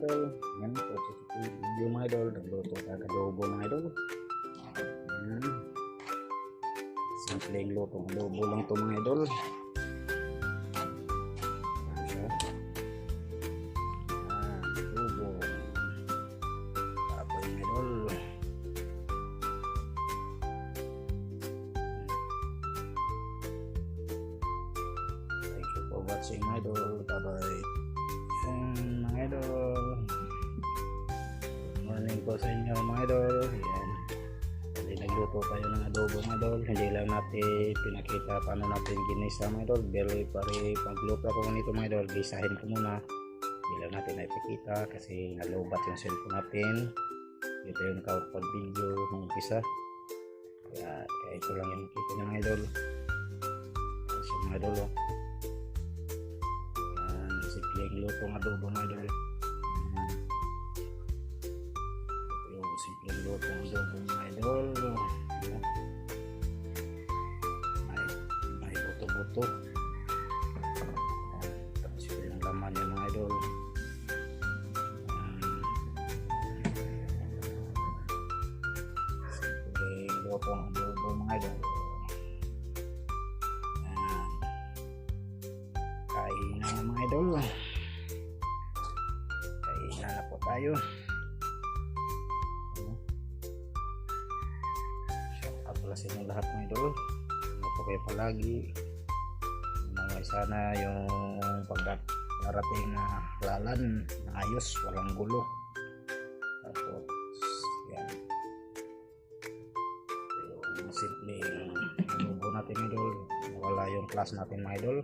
idol. Yan po sa video mga idol. Nagluto tayo adobo mga idol. Yan. Simpleng lutong adobo lang to mga idol. Adobo. Tapos mga idol. Thank you for watching mga idol. Bye bye. Mga idol, morning po sa inyo mga idol. Yan, hindi nagluto tayo ng adobo mga idol. Hindi lang natin pinakita paano natin ginisa mga idol. Pero pare pagluto ko nito mga idol, gisahin ko muna. Hindi lang natin naipakita kasi nalubat yung cellphone natin. Ito yung nakapag video ng umpisa. Kaya ito lang yung kita nyo mga idol. So mga idol, simpleng lutong adobo mga idol. Yung simpleng lutong adobo mga idol. May buto-buto. Tapos yung laman yung mga idol. Simpleng lutong adobo mga idol. Kain na mga idol. Kain na po tayo. Shout out pala sa inyo lahat mga idol. Ano po kayo palagi. Naway sana yung pagdarating na lalan na ayos, walang gulo. Tapos yan, yung simpleng adobo natin idol. Wala yung class natin mga idol.